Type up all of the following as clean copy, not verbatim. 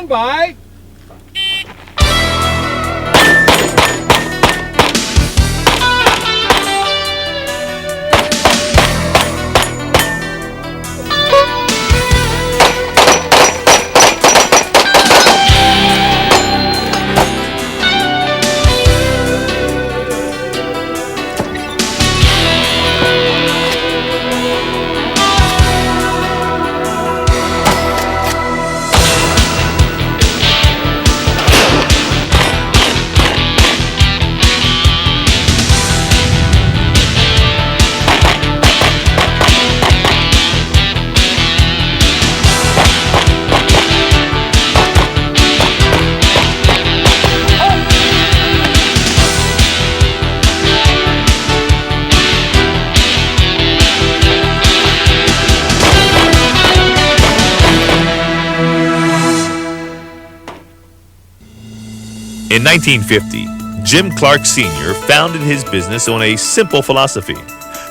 Stand by. In 1950, Jim Clark Sr. founded his business on a simple philosophy: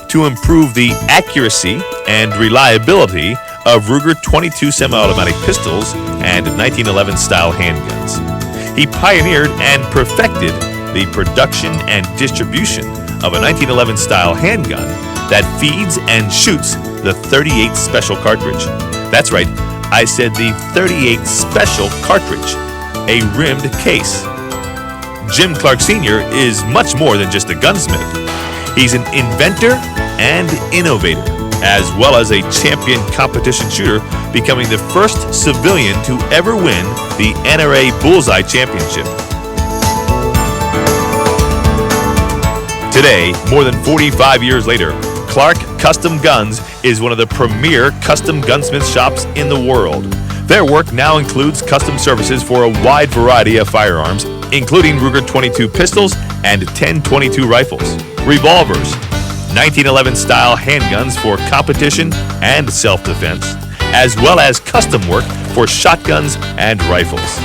to improve the accuracy and reliability of Ruger 22 semi-automatic pistols and 1911 style handguns. He pioneered and perfected the production and distribution of a 1911 style handgun that feeds and shoots the 38 special cartridge. That's right, I said the 38 special cartridge, a rimmed case. Jim Clark Sr. is much more than just a gunsmith. He's an inventor and innovator, as well as a champion competition shooter, becoming the first civilian to ever win the NRA Bullseye Championship. Today, more than 45 years later, Clark Custom Guns is one of the premier custom gunsmith shops in the world. Their work now includes custom services for a wide variety of firearms, including Ruger 22 pistols and 10/22 rifles, revolvers, 1911 style handguns for competition and self-defense, as well as custom work for shotguns and rifles.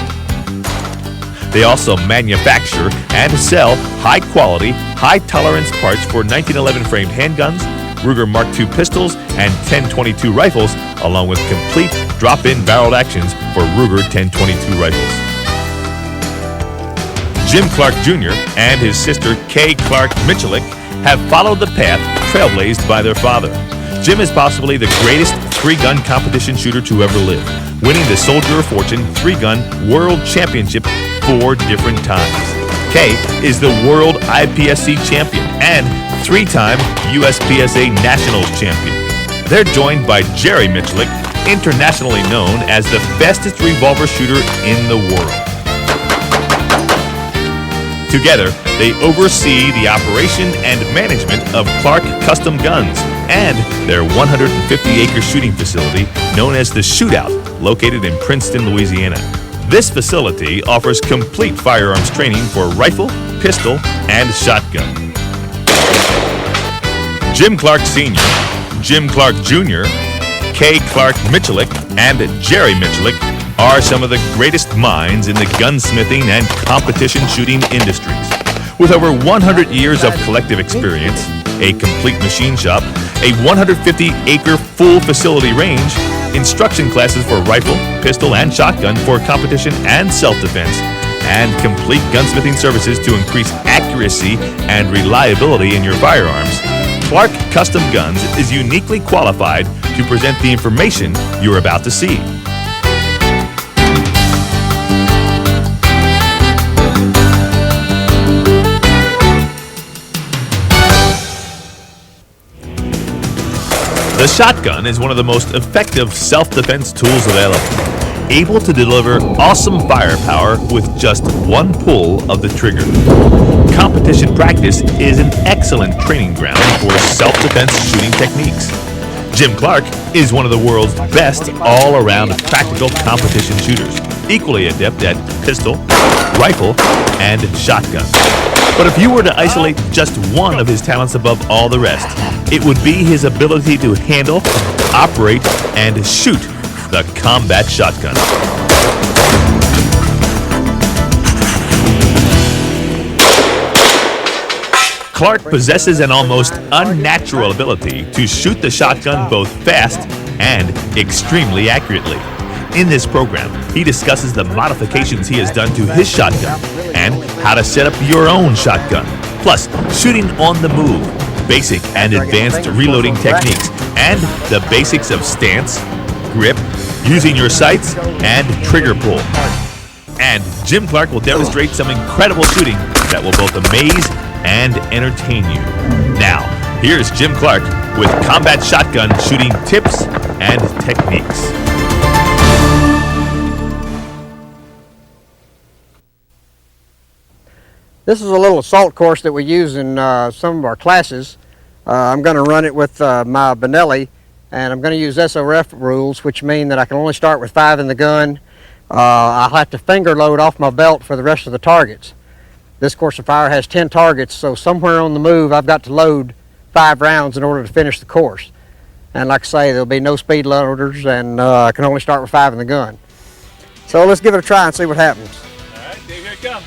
They also manufacture and sell high-quality, high-tolerance parts for 1911 framed handguns, Ruger Mark II pistols, and 10/22 rifles, along with complete drop-in barreled actions for Ruger 10/22 rifles. Jim Clark Jr. and his sister Kay Clark Michalik have followed the path trailblazed by their father. Jim is possibly the greatest three-gun competition shooter to ever live, winning the Soldier of Fortune three-gun World Championship 4 different times. Kay is the World IPSC Champion and three-time USPSA Nationals Champion. They're joined by Jerry Michalik, internationally known as the fastest revolver shooter in the world. Together, they oversee the operation and management of Clark Custom Guns and their 150-acre shooting facility known as the Shootout, located in Princeton, Louisiana. This facility offers complete firearms training for rifle, pistol, and shotgun. Jim Clark Sr., Jim Clark Jr., Kay Clark Michalik, and Jerry Michalik are some of the greatest minds in the gunsmithing and competition shooting industries. With over 100 years of collective experience, a complete machine shop, a 150-acre full facility range, instruction classes for rifle, pistol, and shotgun for competition and self-defense, and complete gunsmithing services to increase accuracy and reliability in your firearms, Clark Custom Guns is uniquely qualified to present the information you're about to see. The shotgun is one of the most effective self-defense tools available, able to deliver awesome firepower with just one pull of the trigger. Competition practice is an excellent training ground for self-defense shooting techniques. Jim Clark is one of the world's best all-around practical competition shooters, equally adept at pistol, rifle, and shotgun. But if you were to isolate just one of his talents above all the rest, it would be his ability to handle, operate, and shoot the combat shotgun. Clark possesses an almost unnatural ability to shoot the shotgun both fast and extremely accurately. In this program, he discusses the modifications he has done to his shotgun and how to set up your own shotgun, plus shooting on the move, basic and advanced reloading techniques, and the basics of stance, grip, using your sights, and trigger pull. And Jim Clark will demonstrate some incredible shooting that will both amaze and entertain you. Now, here's Jim Clark with combat shotgun shooting tips and techniques. This is a little assault course that we use in some of our classes. I'm going to run it with my Benelli, and I'm going to use SOF rules, which mean that I can only start with 5 in the gun. I'll have to finger load off my belt for the rest of the targets. This course of fire has 10 targets, so somewhere on the move I've got to load 5 rounds in order to finish the course. And like I say, there'll be no speed loaders, and I can only start with 5 in the gun. So let's give it a try and see what happens. All right, Dave, here it comes.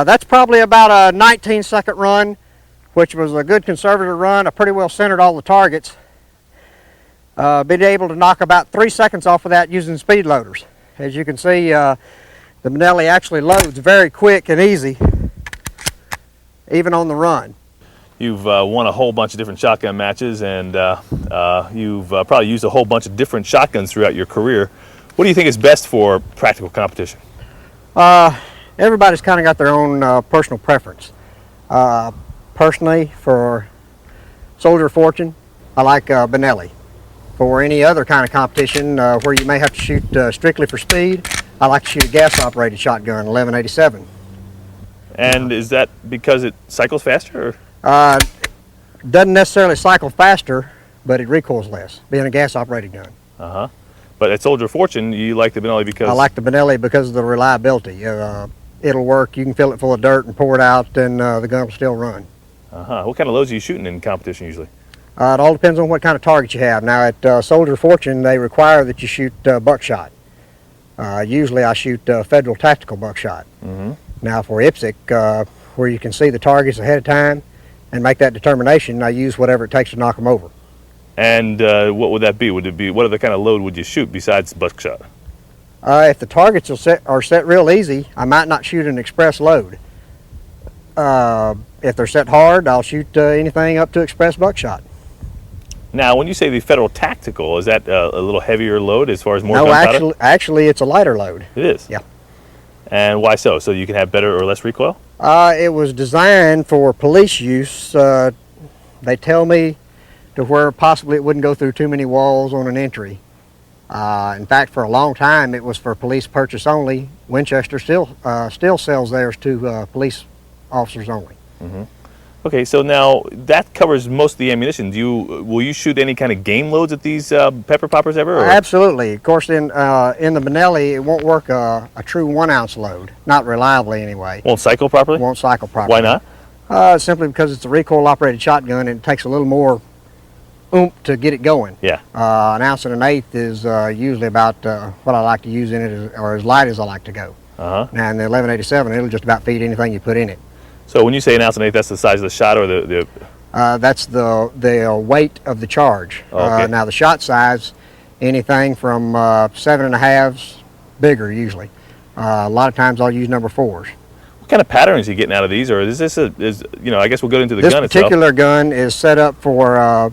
That's probably about a 19-second run, which was a good conservative run. I pretty well centered all the targets. Been able to knock about 3 seconds off of that using speed loaders. As you can see, the Benelli actually loads very quick and easy, even on the run. You've won a whole bunch of different shotgun matches, and you've probably used a whole bunch of different shotguns throughout your career. What do you think is best for practical competition? Everybody's kind of got their own personal preference. Personally, for Soldier of Fortune, I like Benelli. For any other kind of competition where you may have to shoot strictly for speed, I like to shoot a gas-operated shotgun, 1187. And is that because it cycles faster? Doesn't necessarily cycle faster, but it recoils less, being a gas-operated gun. Uh-huh. But at Soldier of Fortune, you like the Benelli because... I like the Benelli because of the reliability. It'll work. You can fill it full of dirt and pour it out, and the gun will still run. Uh-huh. What kind of loads are you shooting in competition usually? It all depends on what kind of target you have. Now at Soldier of Fortune, they require that you shoot buckshot. Usually I shoot federal tactical buckshot. Mm-hmm. Now for IPSC, where you can see the targets ahead of time and make that determination, I use whatever it takes to knock them over. And what would that be? Would it be, what other kind of load would you shoot besides buckshot? If the targets are set real easy, I might not shoot an express load. If they're set hard, I'll shoot anything up to express buckshot. Now, when you say the federal tactical, is that a little heavier load as far as more gunpowder? No, actually it's a lighter load. It is? Yeah. And why so? So you can have better or less recoil? It was designed for police use. They tell me to where possibly it wouldn't go through too many walls on an entry. In fact, for a long time, it was for police purchase only. Winchester still sells theirs to police officers only. Mm-hmm. Okay, so now that covers most of the ammunition. Will you shoot any kind of game loads at these pepper poppers ever? Or? Absolutely. Of course, in the Benelli, it won't work a true 1 ounce load, not reliably anyway. Won't cycle properly? Won't cycle properly. Why not? Simply because it's a recoil operated shotgun and it takes a little more oomph to get it going. Yeah. 1 ounce and an eighth is usually about what I like to use in it, or as light as I like to go. Uh-huh. Now in the 1187, it'll just about feed anything you put in it. So when you say 1 ounce and an eighth, that's the size of the shot, or the that's the weight of the charge. Okay. Now the shot size, anything from 7.5s, bigger usually. A lot of times I'll use number 4s. what kind of patterns are you getting out of these, or is this I guess we'll go into the gun itself. This particular gun is set up for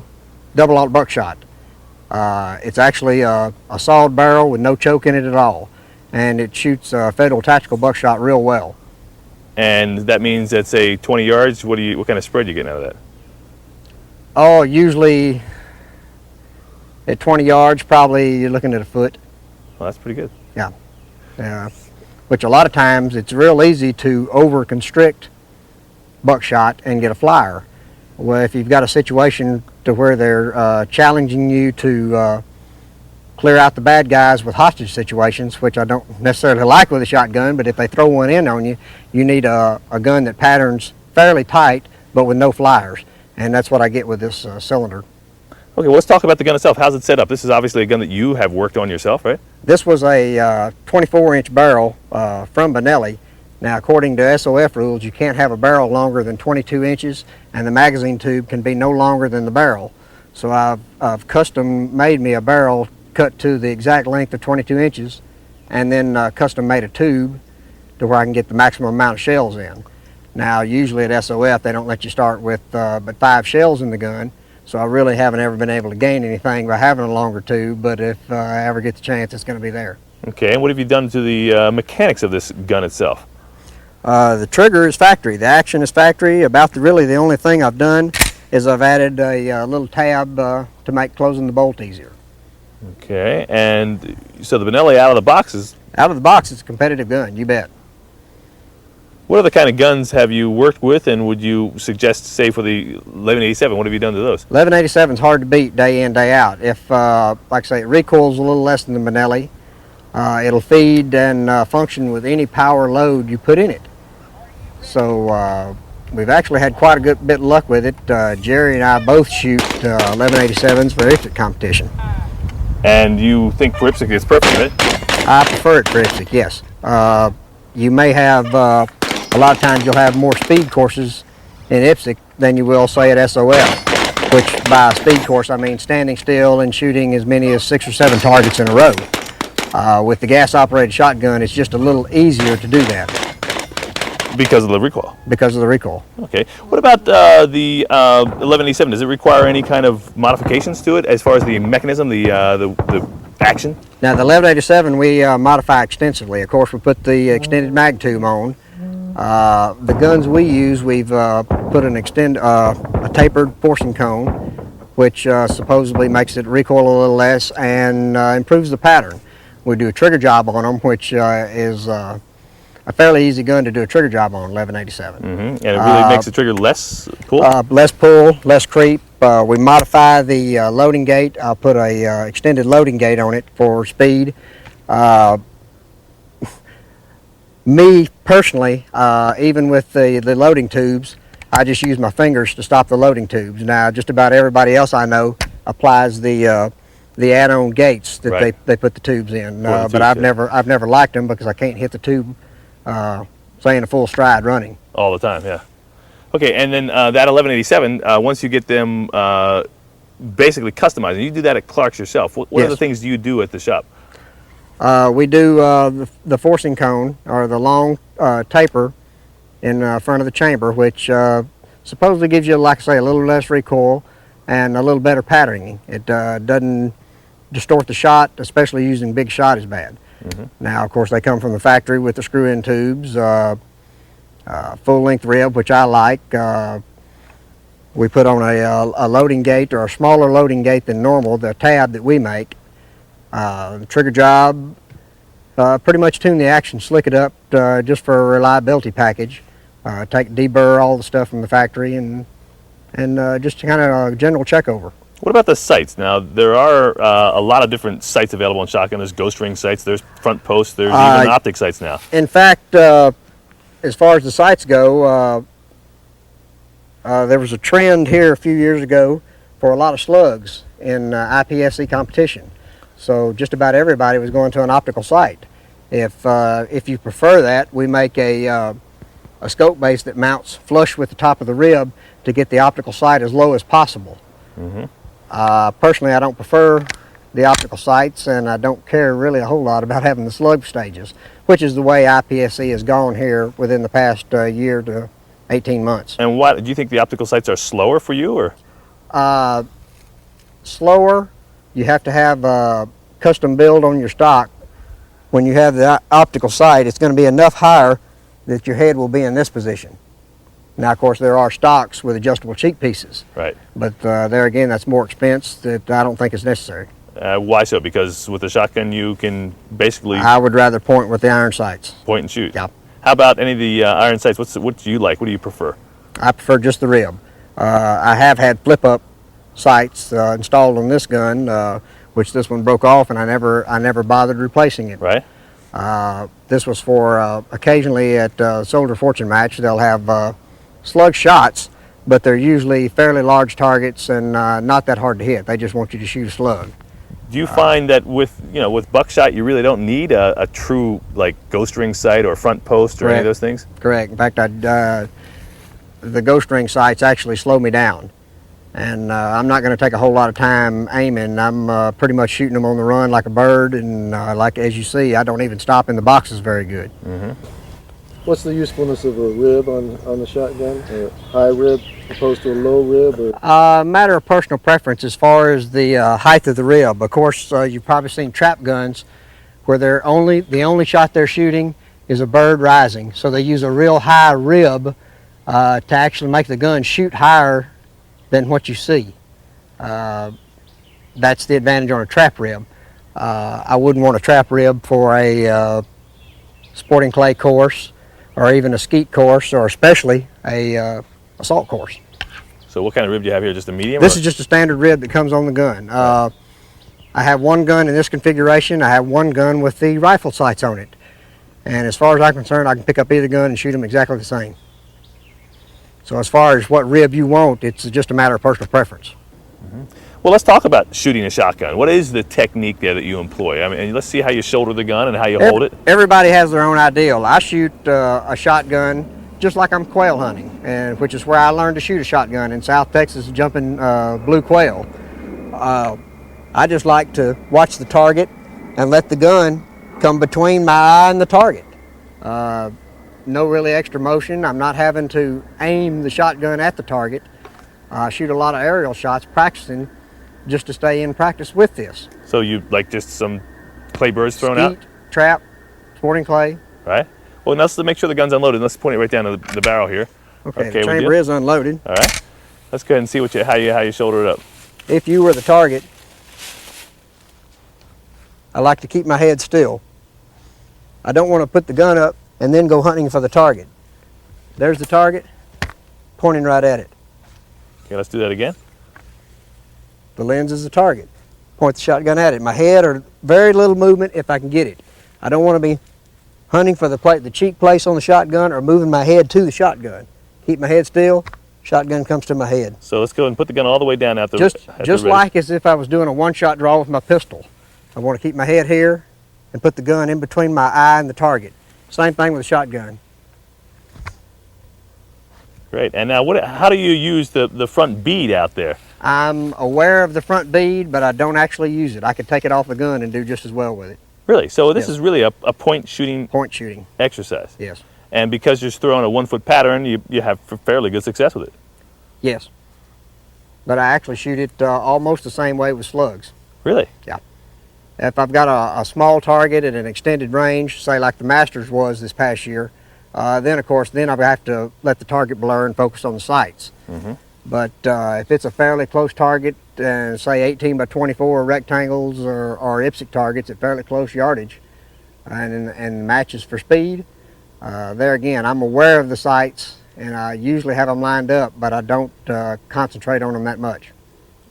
double aught buckshot. It's actually a solid barrel with no choke in it at all, and it shoots Federal tactical buckshot real well. And that means at say 20 yards, what kind of spread are you getting out of that? Oh, usually at 20 yards, probably you're looking at a foot. Well, that's pretty good. Yeah. Which a lot of times it's real easy to over constrict buckshot and get a flyer. Well, if you've got a situation to where they're challenging you to clear out the bad guys with hostage situations, which I don't necessarily like with a shotgun, but if they throw one in on you, you need a gun that patterns fairly tight but with no flyers, and that's what I get with this cylinder. Okay, well, let's talk about the gun itself. How's it set up? This is obviously a gun that you have worked on yourself, right? This was a 24-inch barrel from Benelli. Now, according to SOF rules, you can't have a barrel longer than 22 inches, and the magazine tube can be no longer than the barrel. So I've custom made me a barrel cut to the exact length of 22 inches, and then custom made a tube to where I can get the maximum amount of shells in. Now, usually at SOF, they don't let you start with but 5 shells in the gun, so I really haven't ever been able to gain anything by having a longer tube, but if I ever get the chance, it's going to be there. Okay, and what have you done to the mechanics of this gun itself? The trigger is factory. The action is factory. Really the only thing I've done is I've added a little tab to make closing the bolt easier. Okay, and so the Benelli out of the box is... Out of the box, it's a competitive gun, you bet. What other kind of guns have you worked with, and would you suggest, say, for the 1187, what have you done to those? 1187 is hard to beat day in, day out. If, like I say, it recoils a little less than the Benelli, it'll feed and function with any power load you put in it. So we've actually had quite a good bit of luck with it. Jerry and I both shoot 1187s for IPSC competition. And you think for IPSC it's perfect, right? I prefer it for IPSC, yes. You may have, a lot of times you'll have more speed courses in IPSC than you will, say, at SOL, which by speed course I mean standing still and shooting as many as 6 or 7 targets in a row. With the gas-operated shotgun, it's just a little easier to do that. Because of the recoil? Because of the recoil. Okay. What about the 1187? Does it require any kind of modifications to it as far as the mechanism, the action? Now the 1187 we modify extensively. Of course, we put the extended mag tube on. The guns we use, we've put a tapered forcing cone, which supposedly makes it recoil a little less and improves the pattern. We do a trigger job on them, which is a fairly easy gun to do a trigger job on, 1187. Mm-hmm. And it really makes the trigger less pull? Less pull, less creep. We modify the loading gate. I'll put a extended loading gate on it for speed. Me personally, even with the loading tubes, I just use my fingers to stop the loading tubes. Now, just about everybody else I know applies the add-on gates that right. they put the tubes in. tubes, But I've never liked them because I can't hit the tube, say in a full stride running. All the time, yeah. Okay, and then that 1187, once you get them basically customized, and you do that at Clark's yourself, what Yes. other things do you do at the shop? We do the forcing cone, or the long taper in front of the chamber, which supposedly gives you, like I say, a little less recoil and a little better patterning. It doesn't distort the shot, especially using big shot is bad. Mm-hmm. Now, of course, they come from the factory with the screw-in tubes, full-length rib, which I like. We put on a loading gate, or a smaller loading gate than normal, the tab that we make. The trigger job, pretty much tune the action, slick it up just for a reliability package. deburr all the stuff from the factory, and just kind of a general check over. What about the sights? Now, there are a lot of different sights available in shotgun. There's ghost ring sights, there's front posts, there's even optic sights now. In fact, as far as the sights go, there was a trend here a few years ago for a lot of slugs in IPSC competition. So just about everybody was going to an optical sight. If you prefer that, we make a scope base that mounts flush with the top of the rib to get the optical sight as low as possible. Personally, I don't prefer the optical sights, and I don't care really a whole lot about having the slug stages, which is the way IPSC has gone here within the past year to 18 months. And what do you think the optical sights are slower for you, or? Slower. You have to have a custom build on your stock. When you have the optical sight, it's going to be enough higher that your head will be in this position. Now, of course, there are stocks with adjustable cheek pieces. Right. But there again, that's more expense that I don't think is necessary. Why so? Because with the shotgun, you can basically... I would rather point with the iron sights. Point and shoot. Yeah. How about any of the iron sights? What do you like? What do you prefer? I prefer just the rib. I have had flip-up sights installed on this gun, which this one broke off, and I never bothered replacing it. Right. This was for occasionally at Soldier Fortune match. They'll have slug shots, but they're usually fairly large targets and not that hard to hit. They just want you to shoot a slug. Do you find that with buckshot, you really don't need a true like ghost ring sight or front post or any of those things? Correct. In fact, the ghost ring sights actually slow me down, and I'm not going to take a whole lot of time aiming. I'm pretty much shooting them on the run like a bird, and like as you see, I don't even stop in the boxes very good. What's the usefulness of a rib on the shotgun? A high rib opposed to a low rib? Or? Matter of personal preference as far as the height of the rib. Of course, you've probably seen trap guns where the only shot they're shooting is a bird rising. So they use a real high rib to actually make the gun shoot higher than what you see. That's the advantage on a trap rib. I wouldn't want a trap rib for a sporting clay course, or even a skeet course, or especially a assault course. So what kind of rib do you have here? Just a medium? This is just a standard rib that comes on the gun. I have one gun in this configuration. I have one gun with the rifle sights on it. And as far as I'm concerned, I can pick up either gun and shoot them exactly the same. So as far as what rib you want, it's just a matter of personal preference. Well, let's talk about shooting a shotgun. What is the technique there that you employ? I mean, let's see how you shoulder the gun and how you hold it. Everybody has their own ideal. I shoot a shotgun just like I'm quail hunting, and which is where I learned to shoot a shotgun in South Texas, jumping blue quail. I just like to watch the target and let the gun come between my eye and the target. No really extra motion. I'm not having to aim the shotgun at the target. I shoot a lot of aerial shots practicing just to stay in practice with this. So you like just some clay birds thrown out? Skeet, trap, sporting clay. Right. Well, now let's make sure the gun's unloaded. Let's point it right down to the barrel here. Okay, the chamber is unloaded. All right. Let's go ahead and see how you shoulder it up. If you were the target, I like to keep my head still. I don't want to put the gun up and then go hunting for the target. There's the target, pointing right at it. Okay, let's do that again. The lens is the target. Point the shotgun at it. My head, or very little movement if I can get it. I don't want to be hunting for the cheek place on the shotgun or moving my head to the shotgun. Keep my head still, shotgun comes to my head. So let's go and put the gun all the way down at the Just like as if I was doing a one-shot draw with my pistol. I want to keep my head here and put the gun in between my eye and the target. Same thing with a shotgun. Great. And now, how do you use the front bead out there? I'm aware of the front bead, but I don't actually use it. I could take it off the gun and do just as well with it. Really? So this is really a point shooting exercise? Yes. And because you're throwing a 1-foot pattern, you have fairly good success with it? Yes. But I actually shoot it almost the same way with slugs. Really? Yeah. If I've got a small target at an extended range, say like the Masters was this past year, then of course I have to let the target blur and focus on the sights. But if it's a fairly close target, say 18 by 24 rectangles or IPSC targets at fairly close yardage, and matches for speed, there again, I'm aware of the sights and I usually have them lined up, but I don't concentrate on them that much.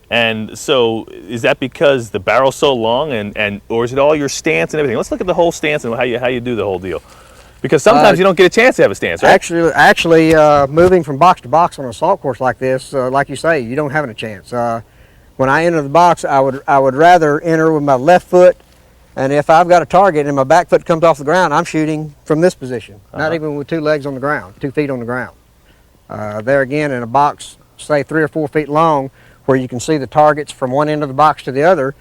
And so, is that because the barrel's so long, and or is it all your stance and everything? Let's look at the whole stance and how you do the whole deal. Because sometimes you don't get a chance to have a stance, right? Actually, moving from box to box on an assault course like this, like you say, you don't have a chance. When I enter the box, I would rather enter with my left foot, and if I've got a target and my back foot comes off the ground, I'm shooting from this position, not even with 2 legs on the ground, 2 feet on the ground. There again, in a box, say 3 or 4 feet long, where you can see the targets from one end of the box to the other,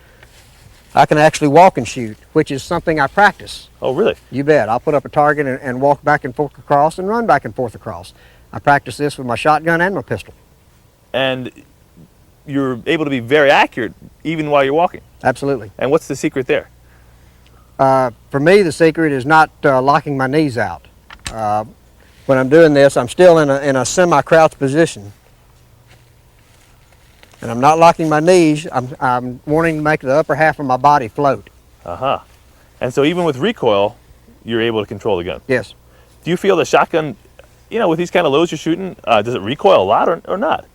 I can actually walk and shoot, which is something I practice. Oh, really? You bet. I'll put up a target and walk back and forth across and run back and forth across. I practice this with my shotgun and my pistol. And you're able to be very accurate even while you're walking. Absolutely. And what's the secret there? For me, the secret is not locking my knees out. When I'm doing this, I'm still in a semi-crouched position. And I'm not locking my knees. I'm wanting to make the upper half of my body float. And so even with recoil, you're able to control the gun. Yes. Do you feel the shotgun, with these kind of loads you're shooting, does it recoil a lot or not?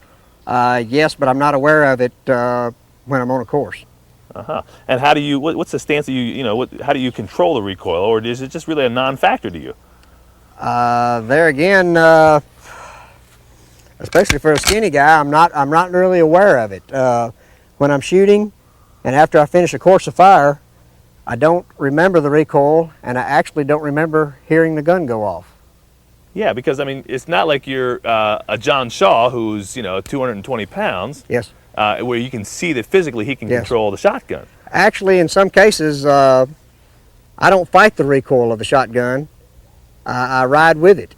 Yes, but I'm not aware of it when I'm on a course. And how do you? What's the stance that how do you control the recoil, or is it just really a non-factor to you? There again, especially for a skinny guy, I'm not really aware of it. When I'm shooting, and after I finish a course of fire, I don't remember the recoil, and I actually don't remember hearing the gun go off. Yeah, because I mean, it's not like you're a John Shaw who's 220 pounds. Yes. Where you can see that physically he can control the shotgun. Actually, in some cases, I don't fight the recoil of the shotgun. I ride with it.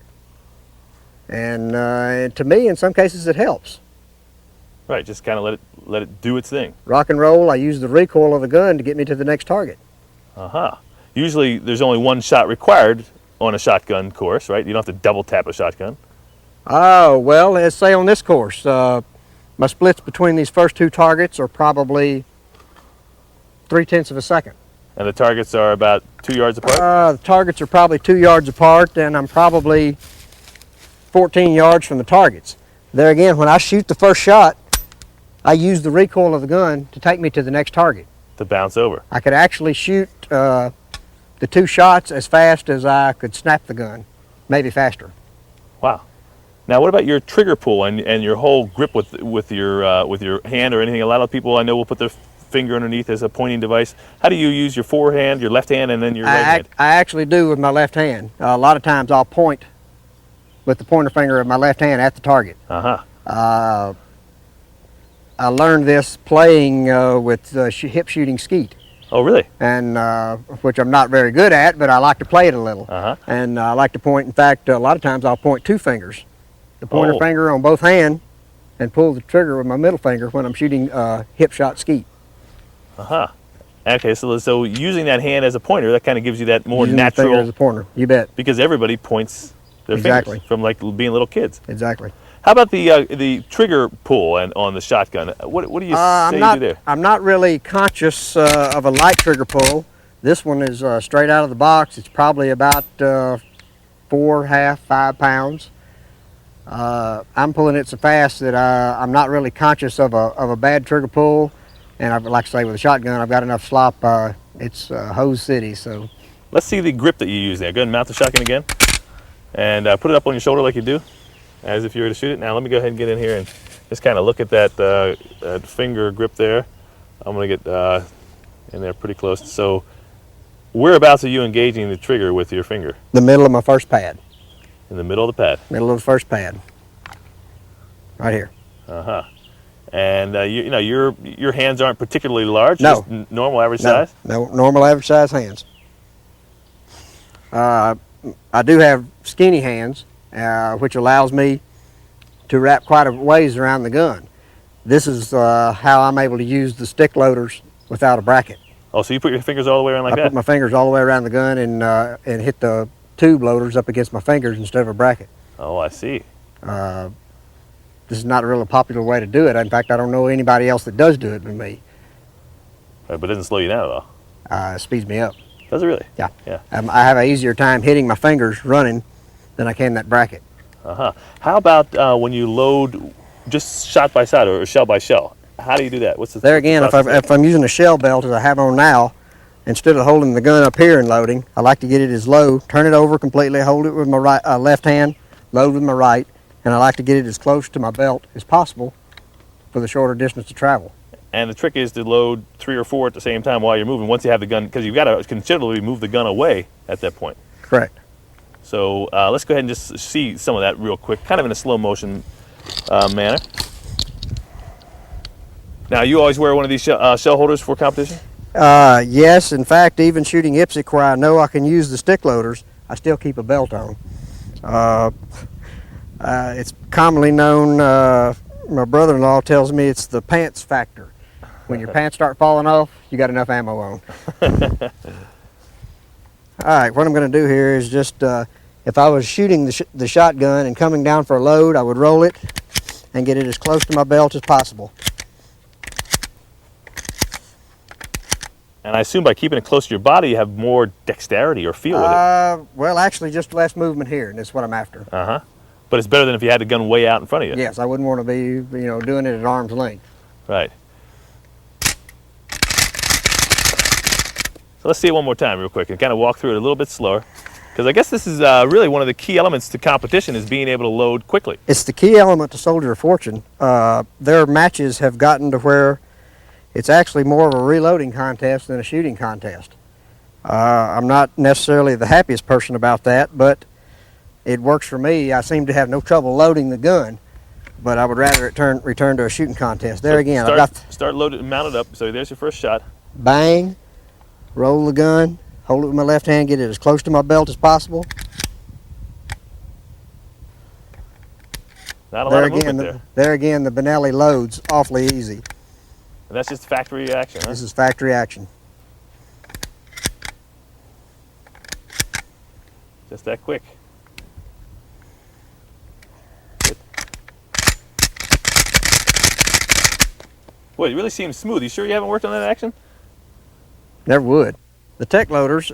And to me, in some cases, it helps. Right, just kind of let it do its thing. Rock and roll, I use the recoil of the gun to get me to the next target. Usually, there's only one shot required on a shotgun course, right? You don't have to double tap a shotgun. Oh, well, let's say on this course, my splits between these first 2 targets are probably 0.3 of a second. And the targets are about 2 yards apart? The targets are probably 2 yards apart, and I'm probably 14 yards from the targets. There again, when I shoot the first shot, I use the recoil of the gun to take me to the next target. To bounce over. I could actually shoot the 2 shots as fast as I could snap the gun, maybe faster. Wow. Now, what about your trigger pull and your whole grip with your hand or anything? A lot of people I know will put their finger underneath as a pointing device. How do you use your forehand, your left hand, and then your right hand? I actually do with my left hand. A lot of times I'll point with the pointer finger of my left hand at the target. I learned this playing with hip shooting skeet. Oh, really? And which I'm not very good at, but I like to play it a little. And I like to point. In fact, a lot of times I'll point 2 fingers. The pointer finger on both hands, and pull the trigger with my middle finger when I'm shooting hip shot skeet. Okay, so using that hand as a pointer, that kind of gives you that more using natural. The finger as a pointer, you bet. Because everybody points their fingers from like being little kids. Exactly. How about the trigger pull and on the shotgun? What do you say you do there? I'm not really conscious of a light trigger pull. This one is straight out of the box. It's probably about 4.5, 5 pounds. I'm pulling it so fast that I'm not really conscious of a bad trigger pull, and like I say, with a shotgun, I've got enough slop. It's hose city. So let's see the grip that you use there. Go ahead and mount the shotgun again, and put it up on your shoulder like you do, as if you were to shoot it. Now let me go ahead and get in here and just kind of look at that finger grip there. I'm going to get in there pretty close. So whereabouts are you engaging the trigger with your finger? The middle of my first pad. In the middle of the pad. Middle of the first pad. Right here. And your hands aren't particularly large. No. Just normal average size. No, normal average size hands. I do have skinny hands, which allows me to wrap quite a ways around the gun. This is how I'm able to use the stick loaders without a bracket. Oh, so you put your fingers all the way around like that? I put my fingers all the way around the gun and hit the tube loaders up against my fingers instead of a bracket. Oh, I see. This is not a really popular way to do it. In fact, I don't know anybody else that does do it but me. Right, but it doesn't slow you down at all. It speeds me up. Does it really? Yeah. Yeah. I have an easier time hitting my fingers running than I can that bracket. How about when you load just shot by shot or shell by shell? How do you do that? What's the There again, if I'm using a shell belt as I have on now, instead of holding the gun up here and loading, I like to get it as low, turn it over completely, hold it with my left hand, load with my right, and I like to get it as close to my belt as possible for the shorter distance to travel. And the trick is to load 3 or 4 at the same time while you're moving. Once you have the gun, because you've got to considerably move the gun away at that point. Correct. So let's go ahead and just see some of that real quick, kind of in a slow motion manner. Now, you always wear one of these shell holders for competition? Yes, in fact, even shooting IPSC where I know I can use the stick loaders, I still keep a belt on. It's commonly known, my brother-in-law tells me it's the pants factor. When your pants start falling off, you got enough ammo on. All right, what I'm going to do here is just, if I was shooting the shotgun and coming down for a load, I would roll it and get it as close to my belt as possible. And I assume by keeping it close to your body, you have more dexterity or feel with it. Well, actually, just less movement here, and that's what I'm after. But it's better than if you had the gun way out in front of you. Yes, I wouldn't want to be, doing it at arm's length. Right. So let's see it one more time real quick and kind of walk through it a little bit slower. Because I guess this is really one of the key elements to competition is being able to load quickly. It's the key element to Soldier of Fortune. Their matches have gotten to where it's actually more of a reloading contest than a shooting contest. I'm not necessarily the happiest person about that, but it works for me. I seem to have no trouble loading the gun, but I would rather it return to a shooting contest. There again, start loaded and mounted up. So there's your first shot. Bang, roll the gun, hold it with my left hand, get it as close to my belt as possible. Not a lot of movement there. There again, the Benelli loads awfully easy. And that's just factory action, huh? This is factory action. Just that quick. Good. Boy, it really seems smooth. You sure you haven't worked on that action? Never would. The tech loaders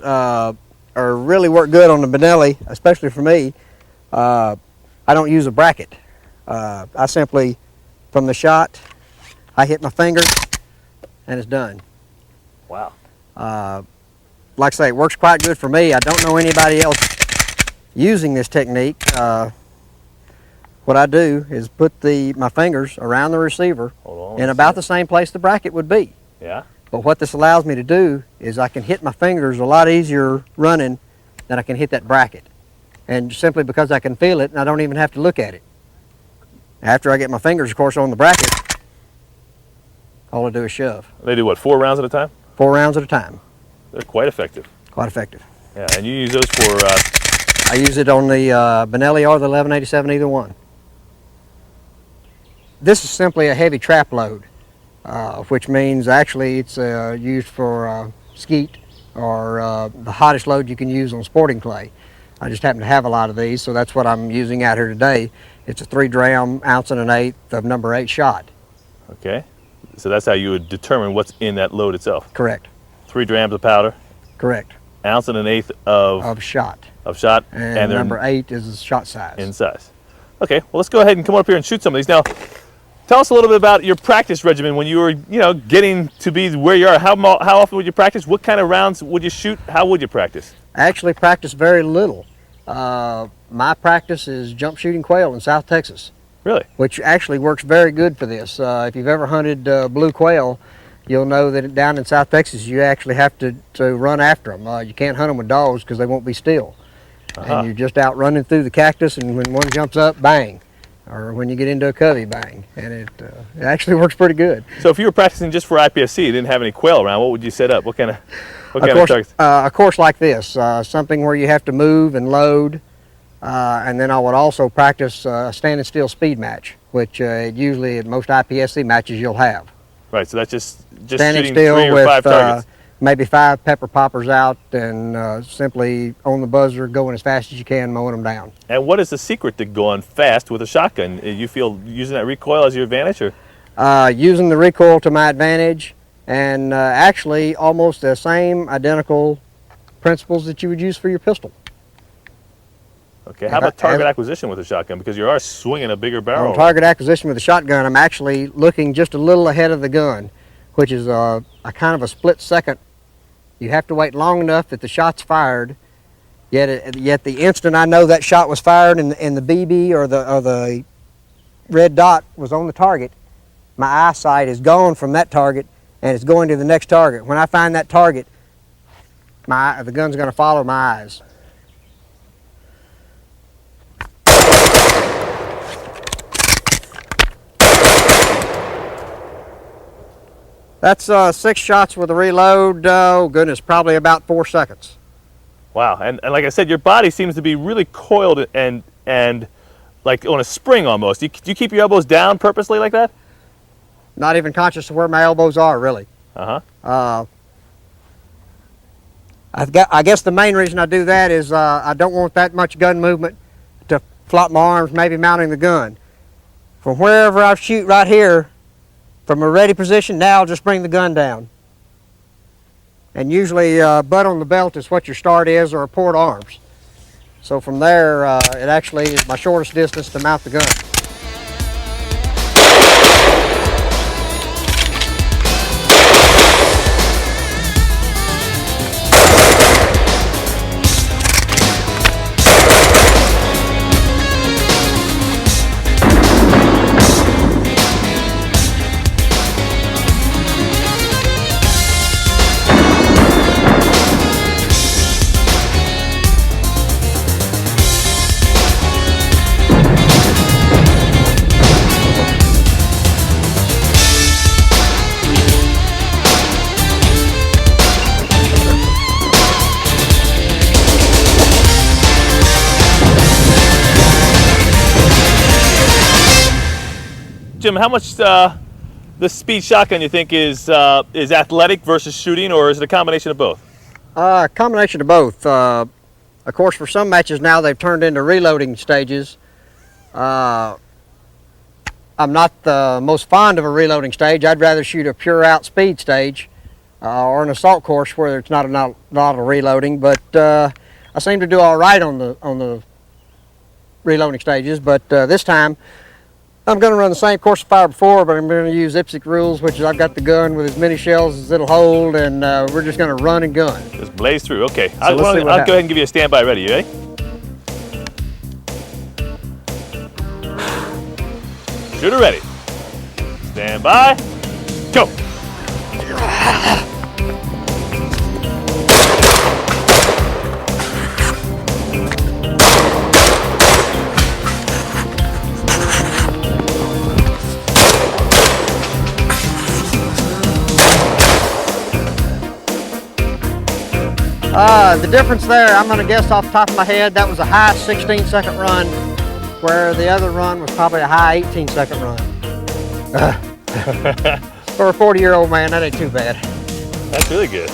really work good on the Benelli, especially for me. I don't use a bracket. I simply, from the shot, I hit my finger and it's done. Wow. Like I say, it works quite good for me. I don't know anybody else using this technique. What I do is put my fingers around the receiver in about the same place the bracket would be. Yeah. But what this allows me to do is I can hit my fingers a lot easier running than I can hit that bracket. And simply because I can feel it and I don't even have to look at it. After I get my fingers, of course, on the bracket, all I do is shove. They do what, 4 rounds at a time? 4 rounds at a time. They're quite effective. Quite effective. Yeah, and you use those for... I use it on the Benelli or the 1187, either one. This is simply a heavy trap load, which means actually it's used for skeet or the hottest load you can use on sporting clay. I just happen to have a lot of these, so that's what I'm using out here today. It's a 3-dram, 1 1/8 ounce of number 8 shot. Okay. So that's how you would determine what's in that load itself. Correct. 3 grams of powder. Correct. 1 1/8 ounce of shot. Of shot. And number 8 is the shot size. In size. Okay. Well, let's go ahead and come up here and shoot some of these. Now, tell us a little bit about your practice regimen when you were, getting to be where you are. How often would you practice? What kind of rounds would you shoot? How would you practice? I actually practice very little. My practice is jump shooting quail in South Texas. Really? Which actually works very good for this. If you've ever hunted blue quail, you'll know that down in South Texas you actually have to run after them. You can't hunt them with dogs because they won't be still. And you're just out running through the cactus, and when one jumps up, bang. Or when you get into a covey, bang. And it actually works pretty good. So if you were practicing just for IPSC, you didn't have any quail around, what would you set up? What kind of targets? A course like this, something where you have to move and load. And then I would also practice a standing still speed match, which usually at most IPSC matches you'll have. Right, so that's just standing shooting still 3 or with 5 targets. Maybe 5 pepper poppers out and simply on the buzzer going as fast as you can, mowing them down. And what is the secret to going fast with a shotgun? You feel using that recoil as your advantage? Or? Using the recoil to my advantage, and actually almost the same identical principles that you would use for your pistol. Okay, how about target acquisition with a shotgun? Because you are swinging a bigger barrel. On target acquisition with a shotgun, I'm actually looking just a little ahead of the gun, which is a kind of a split second. You have to wait long enough that the shot's fired, yet the instant I know that shot was fired and the BB or the red dot was on the target, my eyesight is gone from that target and it's going to the next target. When I find that target, the gun's going to follow my eyes. That's 6 shots with a reload. Oh goodness, probably about 4 seconds. Wow, and like I said, your body seems to be really coiled and like on a spring almost. Do you keep your elbows down purposely like that? Not even conscious of where my elbows are, really. Uh-huh. I guess the main reason I do that is I don't want that much gun movement to flop my arms, maybe mounting the gun. From wherever I shoot right here, from a ready position, now I'll just bring the gun down. And usually butt on the belt is what your start is, or port arms. So from there, it actually is my shortest distance to mount the gun. Jim, how much the speed shotgun you think is athletic versus shooting, or is it a combination of both? A combination of both. Of course, for some matches now they've turned into reloading stages. I'm not the most fond of a reloading stage. I'd rather shoot a pure out speed stage or an assault course where it's not a lot of reloading. But I seem to do all right on the reloading stages. But this time I'm going to run the same course of fire before, but I'm going to use IPSC rules, which is I've got the gun with as many shells as it'll hold, and we're just going to run and gun. Just blaze through. Okay, So I'll go ahead and give you a standby ready. You ready? Shooter ready. Stand by. Go. The difference there, I'm going to guess off the top of my head, that was a high 16-second run, where the other run was probably a high 18-second run. For a 40-year-old man, that ain't too bad. That's really good.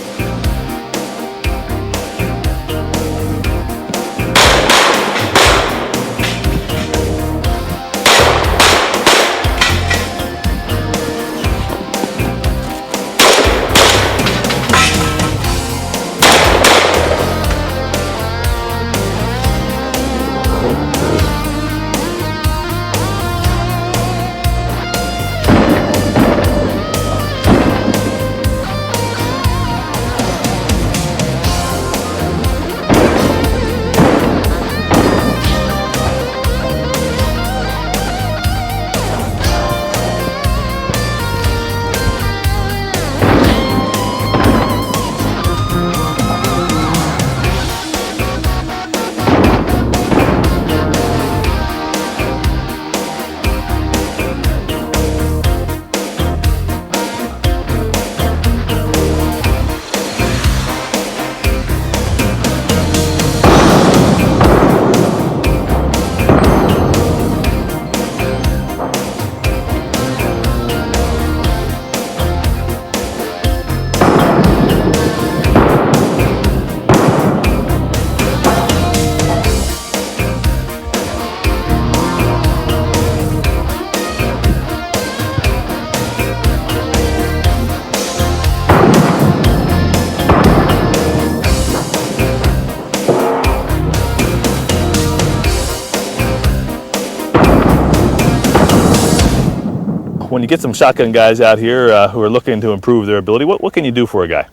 when you get some shotgun guys out here who are looking to improve their ability, what can you do for a guy?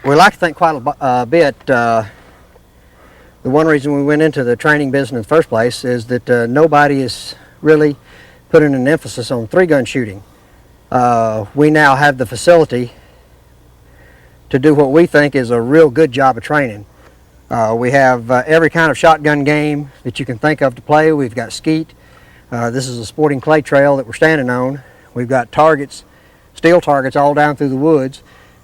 We like to think quite a bit. The one reason we went into the training business in the first place is that nobody is really putting an emphasis on three-gun shooting. We now have the facility to do what we think is a real good job of training. We have every kind of shotgun game that you can think of to play. We've got skeet. This is a sporting clay trail that we're standing on. We've got targets, steel targets all down through the woods.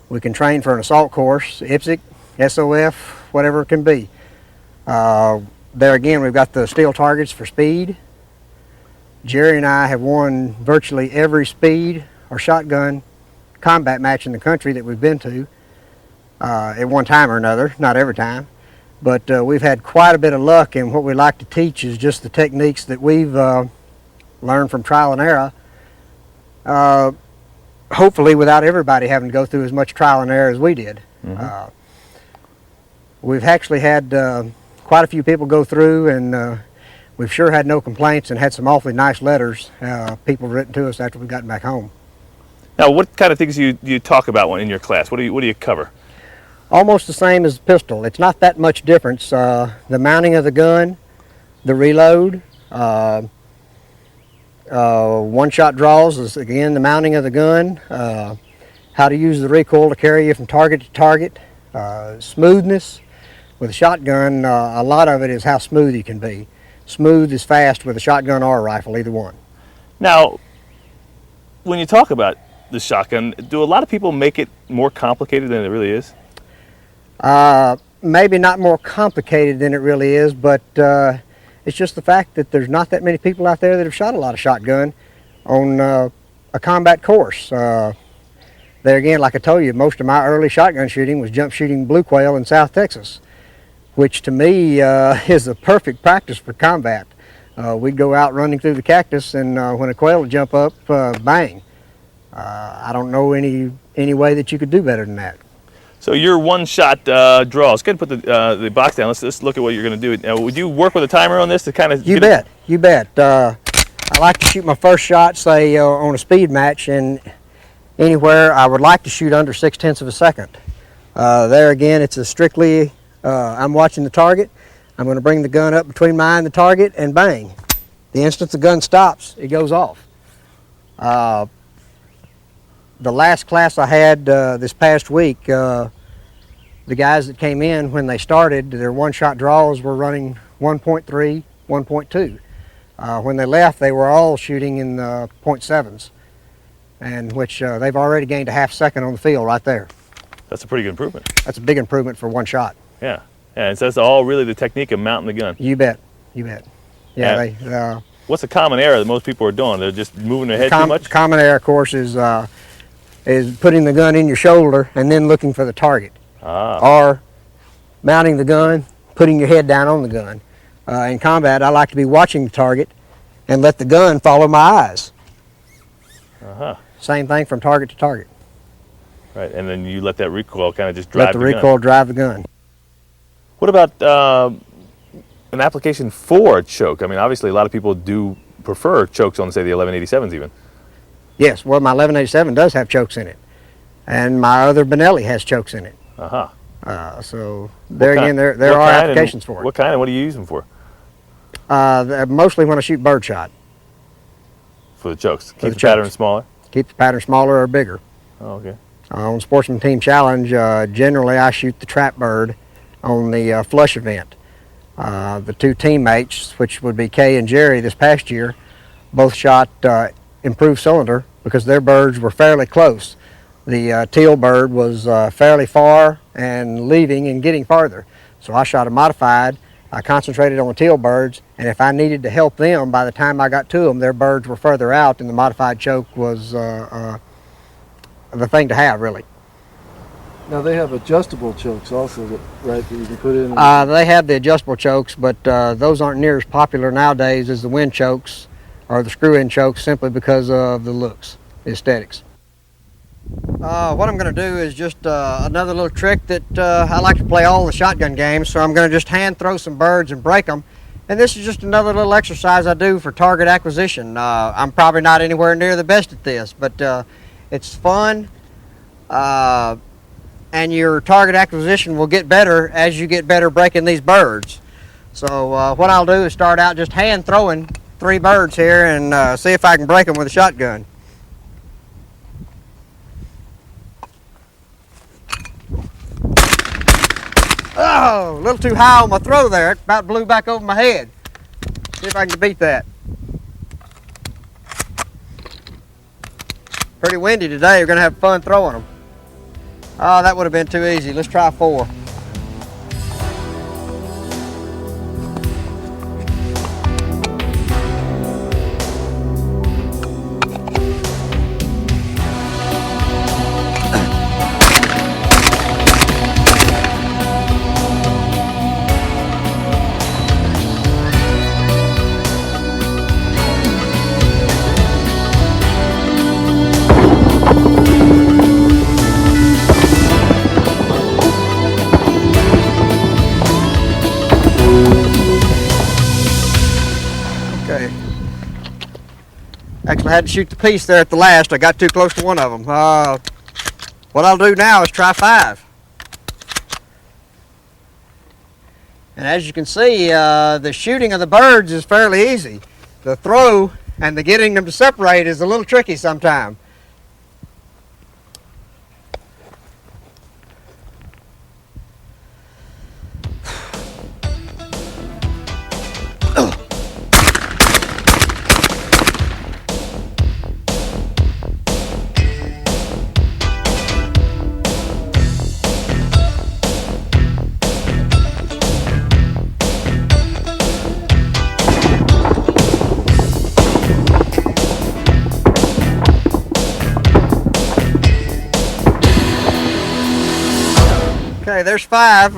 We can train for an assault course, IPSC, SOF, whatever it can be. There again, we've got the steel targets for speed. Jerry and I have won virtually every speed or shotgun combat match in the country that we've been to at one time or another, not every time. But we've had quite a bit of luck, and what we like to teach is just the techniques that we've learned from trial and error, hopefully without everybody having to go through as much trial and error as we did. Mm-hmm. We've actually had quite a few people go through, and we've sure had no complaints and had some awfully nice letters people written to us after we've gotten back home. Now, what kind of things do you talk about in your class? What do you cover? Almost the same as the pistol. It's not that much difference. The mounting of the gun, the reload, one-shot draws is again the mounting of the gun, how to use the recoil to carry you from target to target, smoothness. With a shotgun, a lot of it is how smooth you can be. Smooth is fast with a shotgun or a rifle, either one. Now, when you talk about the shotgun, do a lot of people make it more complicated than it really is? Maybe not more complicated than it really is, but it's just the fact that there's not that many people out there that have shot a lot of shotgun on a combat course. There again, like I told you, most of my early shotgun shooting was jump shooting blue quail in South Texas, which to me is a perfect practice for combat. We'd go out running through the cactus, and when a quail would jump up, bang. I don't know any way that you could do better than that. So your one-shot draws. Go ahead and put the box down. Let's look at what you're going to do. Now, would you work with a timer on this to kind of? You bet. I like to shoot my first shot, say on a speed match, and anywhere I would like to shoot under 0.6 of a second. There again, it's a strictly I'm watching the target. I'm going to bring the gun up between my eye and the target, and bang! The instant the gun stops, it goes off. The last class I had this past week, the guys that came in when they started, their one-shot draws were running 1.3, 1.2. When they left, they were all shooting in the 0.7s, and which they've already gained a half second on the field right there. That's a pretty good improvement. That's a big improvement for one shot. Yeah, and so that's all really the technique of mounting the gun. You bet. Yeah, what's a common error that most people are doing? They're just moving their head too much? Common error, of course, is putting the gun in your shoulder and then looking for the target. Or mounting the gun, putting your head down on the gun. In combat, I like to be watching the target and let the gun follow my eyes. Same thing from target to target. Right, and then you let that recoil kind of just drive the gun. Let the recoil drive the gun. What about an application for a choke? I mean, obviously a lot of people do prefer chokes on, say, the 1187s even. Yes, well, my 1187 does have chokes in it, and my other Benelli has chokes in it. So there again, there are applications for it. What kind, and what do you use them for? Mostly when I shoot birdshot. For the chokes? Keep the pattern smaller? Keep the pattern smaller or bigger. Oh, okay. On Sportsman Team Challenge, generally I shoot the trap bird on the flush event. The two teammates, which would be Kay and Jerry this past year, both shot improved cylinder because their birds were fairly close. The teal bird was fairly far and leaving and getting farther. So I shot a modified. I concentrated on the teal birds, and if I needed to help them, by the time I got to them, their birds were further out, and the modified choke was the thing to have, really. Now they have adjustable chokes also, right, that you can put in? They have the adjustable chokes, but those aren't near as popular nowadays as the wind chokes or the screw-in chokes, simply because of the looks, the aesthetics. What I'm going to do is just another little trick that I like to play all the shotgun games, so I'm going to just hand throw some birds and break them, And this is just another little exercise I do for target acquisition. I'm probably not anywhere near the best at this, but it's fun, and your target acquisition will get better as you get better breaking these birds. So what I'll do is start out just hand throwing 3 birds here and see if I can break them with a shotgun. Oh, a little too high on my throw there. It about blew back over my head. See if I can beat that. Pretty windy today. We're going to have fun throwing them. Oh, that would have been too easy. Let's try 4. Okay. Actually, I had to shoot the piece there at the last. I got too close to one of them. What I'll do now is try 5. And as you can see, the shooting of the birds is fairly easy. The throw and the getting them to separate is a little tricky sometimes. Okay, there's 5.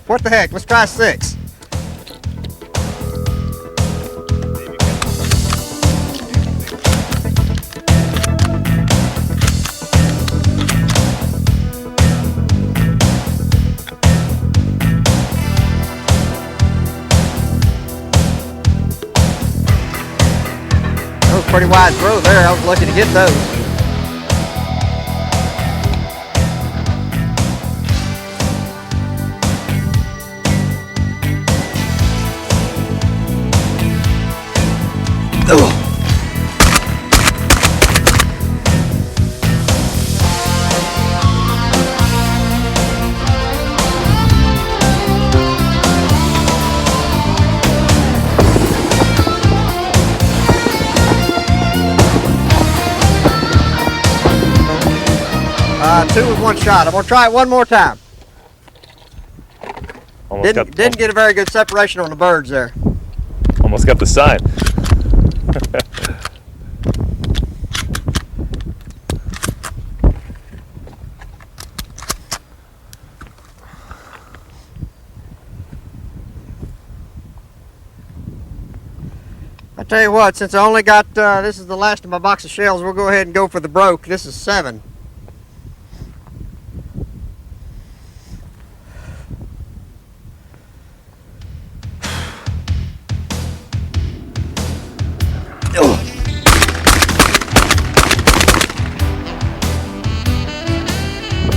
What the heck? Let's try 6. That was a pretty wide throw there. I was lucky to get those. Two with 1 shot. I'm going to try it one more time. Didn't get a very good separation on the birds there. Almost got the sign. I tell you what, since I only got, this is the last of my box of shells, we'll go ahead and go for the broke. This is 7.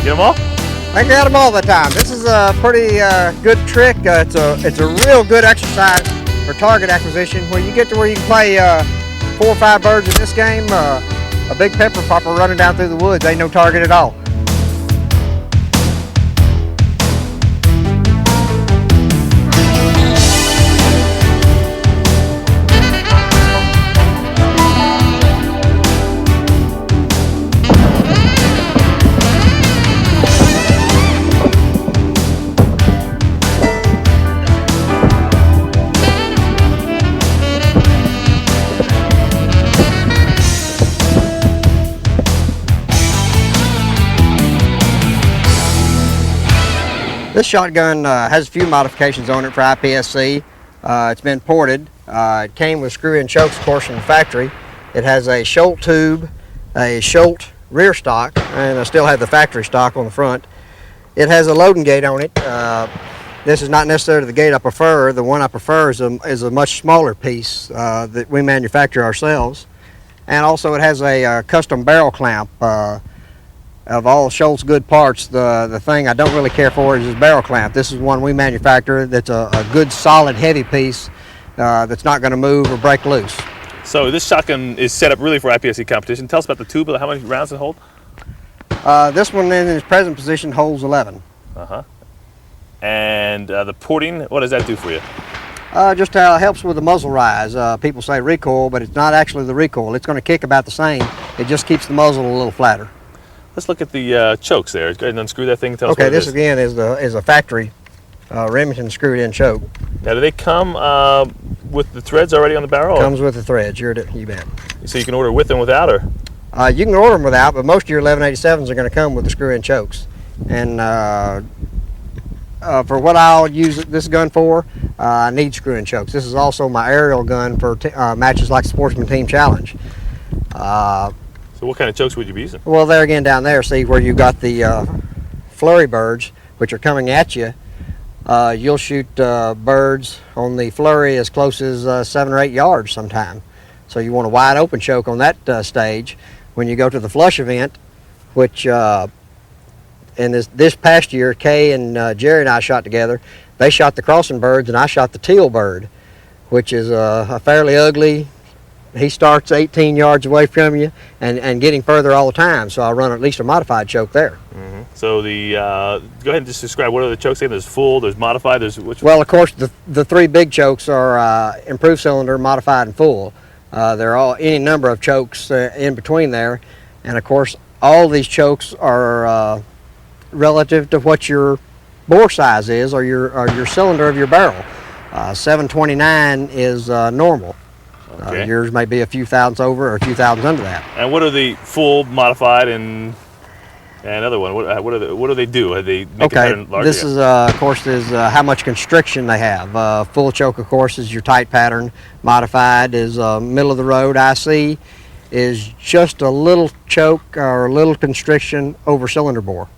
Get them all? I got them all the time. This is a pretty good trick. It's a real good exercise for target acquisition. When you get to where you can play 4 or 5 birds in this game, a big pepper popper running down through the woods ain't no target at all. This shotgun has a few modifications on it for IPSC. It's been ported. It came with screw-in chokes, of course, from the factory. It has a Scholt tube, a Scholt rear stock, and I still have the factory stock on the front. It has a loading gate on it. The This is not necessarily the gate I prefer. The one I prefer is a much smaller piece that we manufacture ourselves. And also it has a custom barrel clamp. Of all Schultz good parts, the thing I don't really care for is this barrel clamp. This is one we manufacture that's a good solid heavy piece that's not going to move or break loose. So this shotgun is set up really for IPSC competition. Tell us about the tube, how many rounds it hold? This one in its present position holds 11. Uh-huh. And the porting, what does that do for you? Just helps with the muzzle rise. People say recoil, but it's not actually the recoil. It's going to kick about the same. It just keeps the muzzle a little flatter. Let's look at the chokes there. Go ahead and unscrew that thing. Tell us okay, what this it is. Again is a factory Remington screwed in choke. Now, do they come with the threads already on the barrel? Comes with the threads, you bet. So you can order with and without, or? You can order them without, but most of your 1187s are going to come with the screw-in chokes. And for what I'll use this gun for, I need screw-in chokes. This is also my aerial gun for matches like Sportsman Team Challenge. So what kind of chokes would you be using? Well, there again, down there, see where you got the flurry birds, which are coming at you. You'll shoot birds on the flurry as close as 7 or 8 yards sometime. So you want a wide open choke on that stage. When you go to the flush event, which in this past year, Kay and Jerry and I shot together, they shot the crossing birds and I shot the teal bird, which is a fairly ugly. He starts 18 yards away from you and getting further all the time, so I run at least a modified choke there. Mm-hmm. So the go ahead and just describe what are the chokes again. There's full, there's modified, there's which? Well, of course, the three big chokes are improved cylinder, modified, and full. There are all any number of chokes in between there, and of course, all these chokes are relative to what your bore size is or your cylinder of your barrel. 729 is normal. Okay. Yours may be a few thousandths over or a few thousandths under that. And what are the full, modified, and other one? What do they do? They make okay. it larger? This is of course how much constriction they have. Full choke, of course, is your tight pattern. Modified is middle of the road. IC is just a little choke or a little constriction over cylinder bore.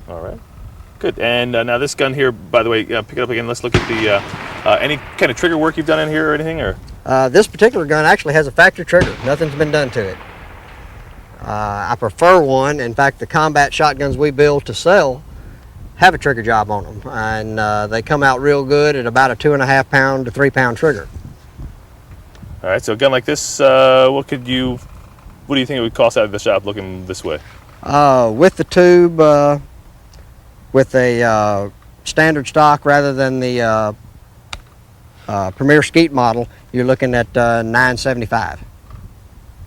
All right. Good. And now this gun here, by the way, pick it up again. Let's look at the any kind of trigger work you've done in here or anything, or? This particular gun actually has a factory trigger. Nothing's been done to it. I prefer one. In fact, the combat shotguns we build to sell have a trigger job on them, and they come out real good at about a 2.5 pound to 3 pound trigger. All right. So a gun like this, what do you think it would cost out of the shop looking this way? With the tube, with a standard stock rather than the Premier Skeet model, you're looking at $975.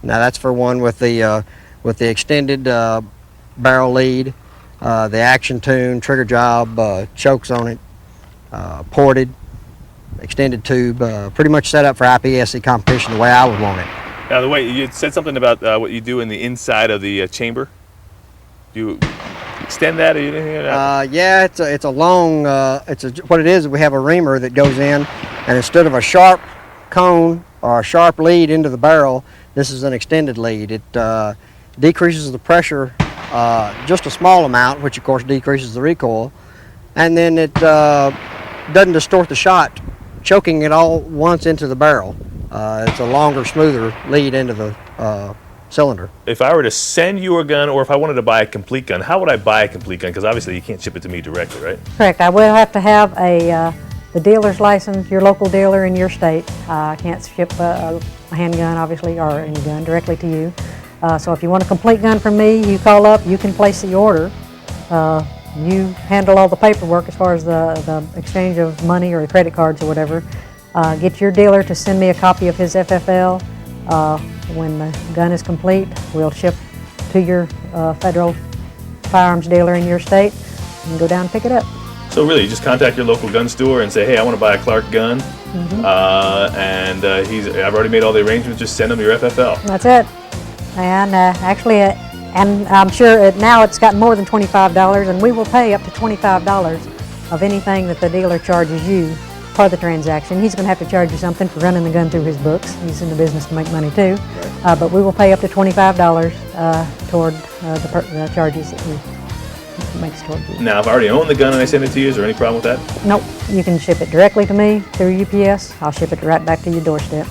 Now that's for one with the extended barrel lead, the action tune, trigger job, chokes on it, ported, extended tube, pretty much set up for IPSC competition the way I would want it. Now the way you said something about what you do in the inside of the chamber. Do you extend that or anything like that? Yeah, it's a long. What it is we have a reamer that goes in, and instead of a sharp cone or a sharp lead into the barrel, this is an extended lead. It decreases the pressure just a small amount, which of course decreases the recoil, and then it doesn't distort the shot, choking it all once into the barrel. It's a longer, smoother lead into the cylinder. If I were to send you a gun, or if I wanted to buy a complete gun, how would I buy a complete gun? Because obviously you can't ship it to me directly, right? Correct. I will have to have the dealer's license, your local dealer in your state. I can't ship a handgun, obviously, or any gun directly to you. So if you want a complete gun from me, you call up, you can place the order. You handle all the paperwork as far as the exchange of money or the credit cards or whatever. Get your dealer to send me a copy of his FFL. When the gun is complete, we'll ship to your federal firearms dealer in your state and go down and pick it up. So really, you just contact your local gun store and say, hey, I want to buy a Clark gun, I've already made all the arrangements, just send them your FFL. That's it. And actually, and I'm sure now it's gotten more than $25, and we will pay up to $25 of anything that the dealer charges you for the transaction. He's going to have to charge you something for running the gun through his books. He's in the business to make money too. Right. But we will pay up to $25 toward the charges that we it makes toward you. Now, if I already own the gun and I send it to you, is there any problem with that? Nope, you can ship it directly to me through UPS. I'll ship it right back to your doorstep.